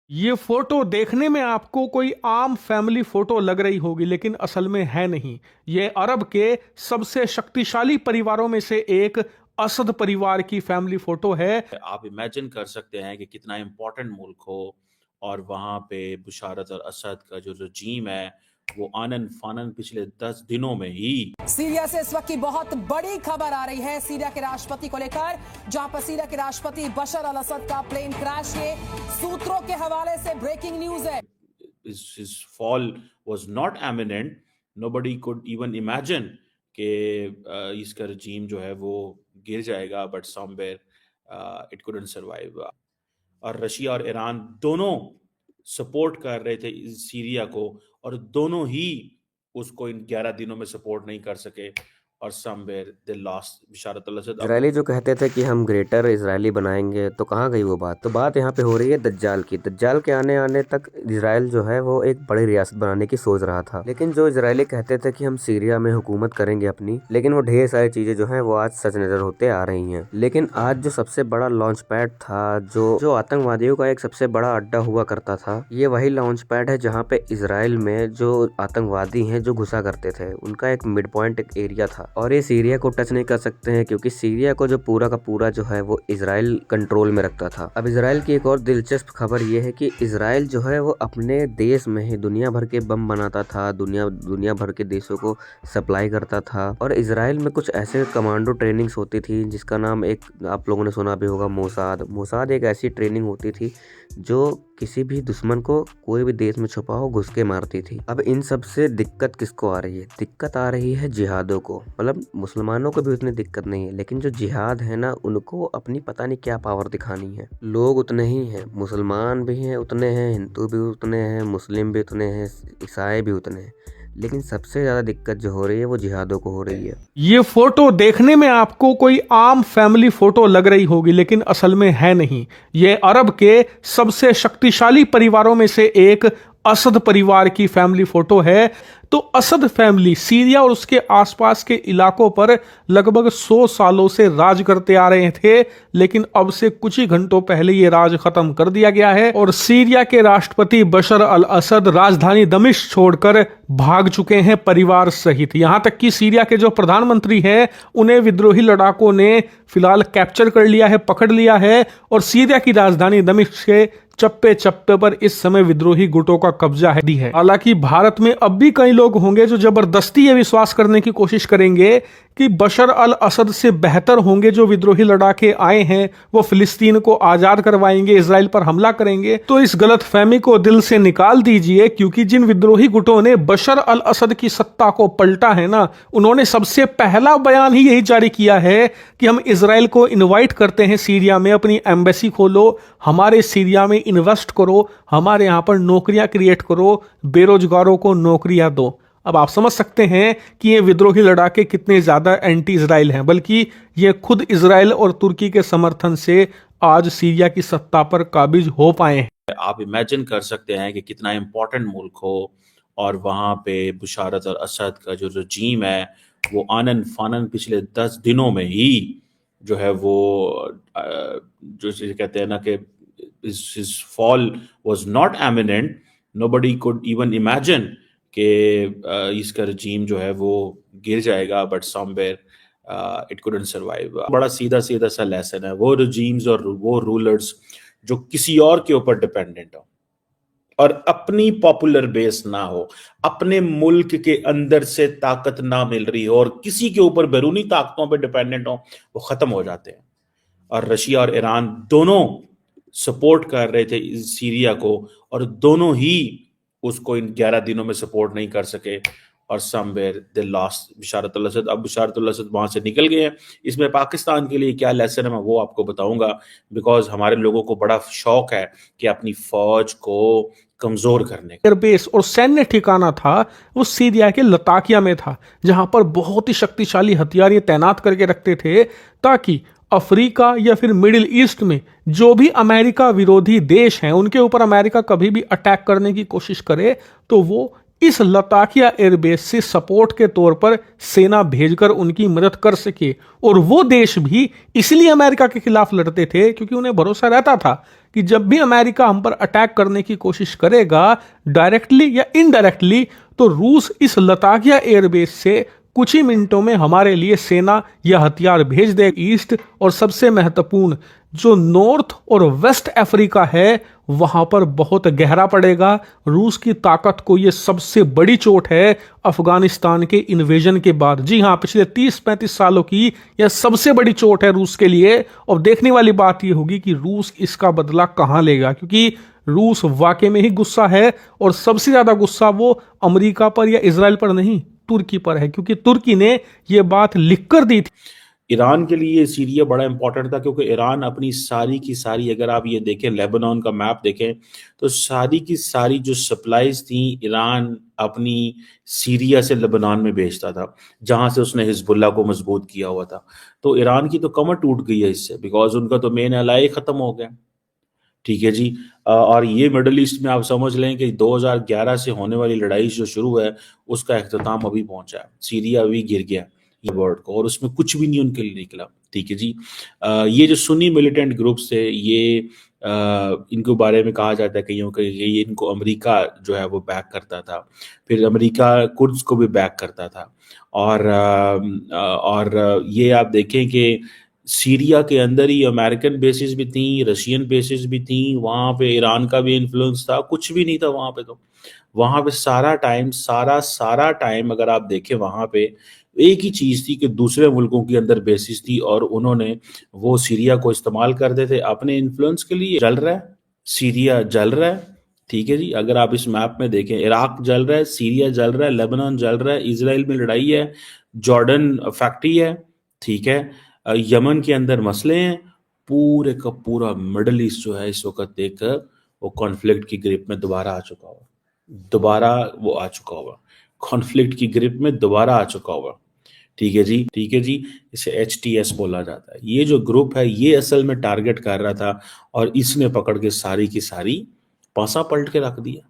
ये फोटो देखने में आपको कोई आम फैमिली फोटो लग रही होगी, लेकिन असल में है नहीं। ये अरब के सबसे शक्तिशाली परिवारों में से एक असद परिवार की फैमिली फोटो है। आप इमेजिन कर सकते हैं कि कितना इम्पोर्टेंट मुल्क हो और वहाँ पे बुशारत और असद का जो रजीम है वो आनन फानन पिछले 10 दिनों में ही सीरिया से इस वक्त की बहुत बड़ी खबर आ रही है सीरिया के राष्ट्रपति को लेकर, जहां पर सीरिया के राष्ट्रपति बशर अल असद का प्लेन क्रैश। ये सूत्रों के हवाले से ब्रेकिंग न्यूज है। his fall was not imminent. Nobody could even imagine कि इसका रजीम जो है वो गिर जाएगा, but somewhere it couldn't survive. और रशिया और ईरान दोनों सपोर्ट कर रहे थे इस सीरिया को, और दोनों ही उसको इन 11 दिनों में सपोर्ट नहीं कर सके, और somewhere they lost Bashar al Assad. इसराइली जो कहते थे कि हम ग्रेटर इसराइली बनाएंगे, तो कहाँ गई वो बात। तो बात यहाँ पे हो रही है दज्जाल की। दज्जाल के आने तक इसराइल जो है वो एक बड़ी रियासत बनाने की सोच रहा था। लेकिन जो इसराइली कहते थे कि हम सीरिया में हुकूमत करेंगे अपनी, लेकिन वो ढेर सारी चीजें जो है वो आज सच नजर होते आ रही हैं। लेकिन आज जो सबसे बड़ा लॉन्च पैड था, जो आतंकवादियों का एक सबसे बड़ा अड्डा हुआ करता था, ये वही लॉन्च पैड है जहाँ पे इसराइल में जो आतंकवादी हैं जो घुसा करते थे, उनका एक मिड पॉइंट एक एरिया था। और ये सीरिया को टच नहीं कर सकते हैं, क्योंकि सीरिया को जो पूरा का पूरा जो है वो इसराइल कंट्रोल में रखता था। अब इसराइल की एक और दिलचस्प खबर ये है कि इसराइल जो है वो अपने देश में ही दुनिया भर के बम बनाता था, दुनिया भर के देशों को सप्लाई करता था। और इसराइल में कुछ ऐसे कमांडो ट्रेनिंग्स होती थी जिसका नाम एक आप लोगों ने सुना भी होगा, मोसाद एक ऐसी ट्रेनिंग होती थी जो किसी भी दुश्मन को कोई भी देश में छुपा हो घुस के मारती थी। अब इन सब से दिक्कत किसको आ रही है? दिक्कत आ रही है जिहादों को। मतलब मुसलमानों को भी उतनी दिक्कत नहीं है, लेकिन जो जिहाद है ना, उनको अपनी पता नहीं क्या पावर दिखानी है। लोग उतने ही हैं, मुसलमान भी हैं उतने हैं, हिंदू भी उतने हैं, मुस्लिम भी उतने हैं, ईसाई भी उतने हैं, लेकिन सबसे ज्यादा दिक्कत जो हो रही है वो जिहादों को हो रही है। ये फोटो देखने में आपको कोई आम फैमिली फोटो लग रही होगी, लेकिन असल में है नहीं। ये अरब के सबसे शक्तिशाली परिवारों में से एक असद परिवार की फैमिली फोटो है। तो असद फैमिली सीरिया और उसके आसपास के इलाकों पर लगभग 100 सालों से राज करते आ रहे थे, लेकिन अब से कुछ ही घंटों पहले ये राज खत्म कर दिया गया है और सीरिया के राष्ट्रपति बशर अल असद राजधानी दमिश्क छोड़कर भाग चुके हैं परिवार सहित। यहां तक कि सीरिया के जो प्रधानमंत्री हैं उन्हें विद्रोही लड़ाकों ने फिलहाल कैप्चर कर लिया है, पकड़ लिया है, और सीरिया की राजधानी दमिश्क के चप्पे चप्पे पर इस समय विद्रोही गुटों का कब्जा है। हालांकि भारत में अब भी कई लोग होंगे जो जबरदस्ती ये विश्वास करने की कोशिश करेंगे कि बशर अल असद से बेहतर होंगे जो विद्रोही लड़ाके आए हैं, वो फिलिस्तीन को आजाद करवाएंगे, इजराइल पर हमला करेंगे। तो इस गलतफहमी को दिल से निकाल दीजिए, क्योंकि जिन विद्रोही गुटों ने बशर अल असद की सत्ता को पलटा है ना, उन्होंने सबसे पहला बयान ही यही जारी किया है कि हम इजराइल को इनवाइट करते हैं सीरिया में, अपनी एम्बेसी खोलो, हमारे सीरिया में इन्वेस्ट करो, हमारे यहां पर नौकरियां क्रिएट करो, बेरोजगारों को नौकरियां दो। अब आप समझ सकते हैं कि ये विद्रोही लड़ाके कितने ज्यादा एंटी इजराइल हैं, बल्कि ये खुद इजराइल और तुर्की के समर्थन से आज सीरिया की सत्ता पर काबिज हो पाए हैं। आप इमेजिन कर सकते हैं कि कितना इम्पोर्टेंट मुल्क हो और वहाँ पे बुशारत और असद का जो रजीम है वो आनन फानन पिछले 10 दिनों में ही जो है वो जो कहते हैं ना कि his fall was not imminent. Nobody could even imagine कि इसका रजीम जो है वो गिर जाएगा, but somewhere it couldn't survive. बड़ा सीधा सीधा सा लेसन है। वो रजीम्स और वो रूलर्स जो किसी और के ऊपर डिपेंडेंट हो और अपनी पॉपुलर बेस ना हो, अपने मुल्क के अंदर से ताकत ना मिल रही हो और किसी के ऊपर बैरूनी ताकतों पर डिपेंडेंट हो, वो खत्म हो जाते हैं। और रशिया और ईरान दोनों सपोर्ट कर रहे थे इस सीरिया को, और दोनों ही उसको इन 11 दिनों में सपोर्ट नहीं कर सके, और somewhere they lost Bashar al Asad. अब बिशारत अल असद वहां से निकल गए हैं। इसमें पाकिस्तान के लिए क्या लेसन है मैं वो आपको बताऊंगा, बिकॉज हमारे लोगों को बड़ा शौक है कि अपनी फौज को कमजोर करने का। एयरबेस और सैन्य ठिकाना था वो सीरिया के लताकिया में था, जहां पर बहुत ही शक्तिशाली हथियार ये तैनात करके रखते थे ताकि अफ्रीका या फिर मिडिल ईस्ट में जो भी अमेरिका विरोधी देश हैं उनके ऊपर अमेरिका कभी भी अटैक करने की कोशिश करे तो वो इस लताकिया एयरबेस से सपोर्ट के तौर पर सेना भेजकर उनकी मदद कर सके। और वो देश भी इसलिए अमेरिका के खिलाफ लड़ते थे क्योंकि उन्हें भरोसा रहता था कि जब भी अमेरिका हम पर अटैक करने की कोशिश करेगा डायरेक्टली या इनडायरेक्टली, तो रूस इस लताकिया एयरबेस से कुछ ही मिनटों में हमारे लिए सेना या हथियार भेज दे। ईस्ट और सबसे महत्वपूर्ण जो नॉर्थ और वेस्ट अफ्रीका है वहां पर बहुत गहरा पड़ेगा। रूस की ताकत को यह सबसे बड़ी चोट है अफगानिस्तान के इन्वेजन के बाद। जी हां, पिछले 30-35 सालों की यह सबसे बड़ी चोट है रूस के लिए। और देखने वाली बात यह होगी कि रूस इसका बदला कहां लेगा, क्योंकि रूस वाकई में ही गुस्सा है और सबसे ज्यादा गुस्सा वो अमेरिका पर या इजराइल पर नहीं, तुर्की पर है, क्योंकि तुर्की ने यह बात लिखकर दी थी। ईरान के लिए सीरिया बड़ा इंपॉर्टेंट था क्योंकि ईरान अपनी सारी की सारी, अगर आप ये देखें लेबनान का मैप देखें तो सारी की सारी जो सप्लाईज थी ईरान अपनी सीरिया से लेबनान में भेजता था, जहां से उसने हिजबुल्लाह को मजबूत किया हुआ था। तो ईरान की तो कमर टूट गई है इससे, बिकॉज उनका तो मेन एलाई खत्म हो गया। ठीक है जी। और ये मिडल ईस्ट में आप समझ लें कि 2011 से होने वाली लड़ाई जो शुरू है उसका इख्तिताम अभी पहुंचा है। सीरिया अभी गिर गया वर्ड को, और उसमें कुछ भी नहीं उनके लिए निकला। ठीक है जी। ये जो सुन्नी मिलिटेंट ग्रुप्स थे ये इनको बारे में कहा जाता है कईयों के ये इनको अमेरिका जो है वो बैक करता था, फिर अमेरिका कुर्द्स को भी बैक करता था। और ये आप देखें कि सीरिया के अंदर ही अमेरिकन बेसिस भी थी, रशियन बेसिस भी थी, वहाँ पे ईरान का भी इन्फ्लुएंस था, कुछ भी नहीं था वहाँ पे। तो वहाँ पे सारा टाइम अगर आप देखें वहाँ पे एक ही चीज थी कि दूसरे मुल्कों के अंदर बेसिस थी और उन्होंने वो सीरिया को इस्तेमाल करते थे अपने इन्फ्लुएंस के लिए। जल रहा है, सीरिया जल रहा है। ठीक है जी। अगर आप इस मैप में देखें, इराक जल रहा है, सीरिया जल रहा है, लेबनान जल रहा है, इजराइल में लड़ाई है, जॉर्डन फैक्ट्री है। ठीक है। यमन के अंदर मसले हैं, पूरे का पूरा मिडल ईस्ट जो है इस वक्त एक वो कॉन्फ्लिक्ट की ग्रिप में दोबारा आ चुका हुआ कॉन्फ्लिक्ट की ग्रिप में दोबारा आ चुका हुआ। ठीक है जी। इसे HTS बोला जाता है। ये जो ग्रुप है ये असल में टारगेट कर रहा था और इसने पकड़ के सारी की सारी पासा पलट के रख दिया।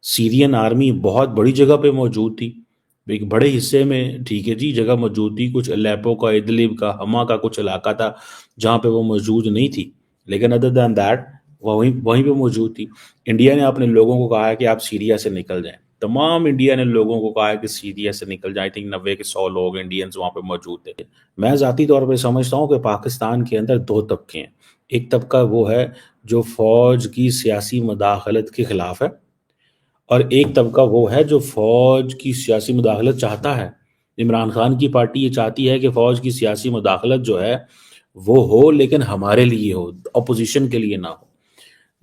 सीरियन आर्मी बहुत बड़ी जगह पे मौजूद थी, एक बड़े हिस्से में, ठीक है जी, जगह मौजूद थी। कुछ अलेप्पो का, इदलिब का, हमा का कुछ इलाका था जहाँ पे वो मौजूद नहीं थी, लेकिन अदर दैन दैट वहीं पे मौजूद थी। इंडिया ने अपने लोगों को कहा है कि आप सीरिया से निकल जाएं। तमाम इंडिया ने लोगों को कहा है कि सीरिया से निकल जाए। आई थिंक 90 के 100 लोग इंडियंस वहाँ पे मौजूद थे। मैं ज़ाती तौर पे समझता हूँ कि पाकिस्तान के अंदर दो तबके हैं। एक तबका वो है जो फौज की सियासी मुदाखलत के खिलाफ है, और एक तबका वो है जो फौज की सियासी मुदाखलत चाहता है। इमरान खान की पार्टी ये चाहती है कि फौज की सियासी मुदाखलत जो है वो हो, लेकिन हमारे लिए हो, अपोजिशन के लिए ना हो।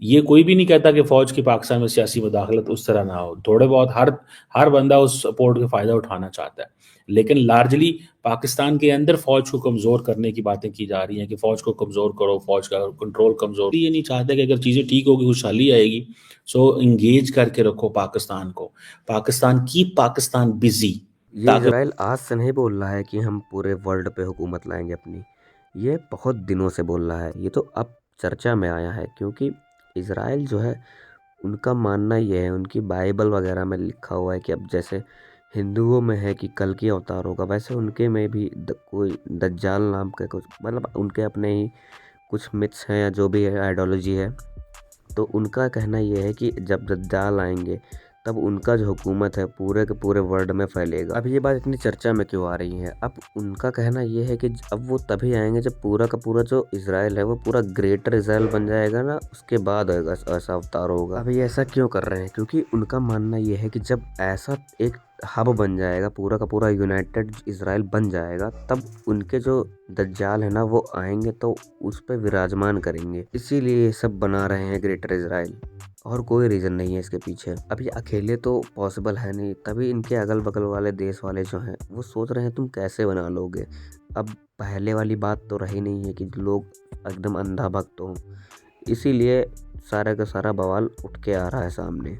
ये कोई भी नहीं कहता कि फौज की पाकिस्तान में सियासी मुदाखलत उस तरह ना हो। थोड़े बहुत हर बंदा उस सपोर्ट का फायदा उठाना चाहता है, लेकिन लार्जली पाकिस्तान के अंदर फौज को कमजोर करने की बातें की जा रही हैं कि फौज को कमजोर करो, फौज का कंट्रोल कमजोर। ये नहीं चाहते कि अगर चीजें ठीक होगी, खुशहाली आएगी, सो इंगेज करके रखो पाकिस्तान को, पाकिस्तान बिजी। ये इजराइल आज से नहीं बोल रहा है कि हम पूरे वर्ल्ड पे हुकूमत लाएंगे अपनी, ये बहुत दिनों से बोल रहा है। ये तो अब चर्चा में आया है क्योंकि इजराइल जो है उनका मानना ये है, उनकी बाइबल वगैरह में लिखा हुआ है कि अब जैसे हिंदुओं में है कि कल की अवतार होगा, वैसे उनके में भी कोई दज्जाल नाम का कुछ, मतलब उनके अपने ही कुछ मिथ्स हैं या जो भी है आइडियोलॉजी है। तो उनका कहना ये है कि जब दज्जाल आएंगे तब उनका जो हुकूमत है पूरे के पूरे वर्ल्ड में फैलेगा। अब ये बात इतनी चर्चा में क्यों आ रही है? अब उनका कहना ये है कि अब वो तभी आएंगे जब पूरा का पूरा जो इजराइल है वो पूरा ग्रेटर इजराइल बन जाएगा ना, उसके बाद होगा ऐसा अवतार होगा। अब ये ऐसा क्यों कर रहे हैं? क्योंकि उनका मानना ये है कि जब ऐसा एक हब बन जाएगा, पूरा का पूरा यूनाइटेड इजराइल बन जाएगा, तब उनके जो दज्जाल है ना वो आएंगे तो उस पर विराजमान करेंगे। इसीलिए ये सब बना रहे हैं ग्रेटर इजराइल, और कोई रीज़न नहीं है इसके पीछे। अब ये अकेले तो पॉसिबल है नहीं, तभी इनके अगल बगल वाले देश वाले जो हैं वो सोच रहे हैं तुम कैसे बना लोगे। अब पहले वाली बात तो रही नहीं है कि लोग एकदम अंधा भक्त हों, इसीलिए सारा का सारा बवाल उठ के आ रहा है सामने।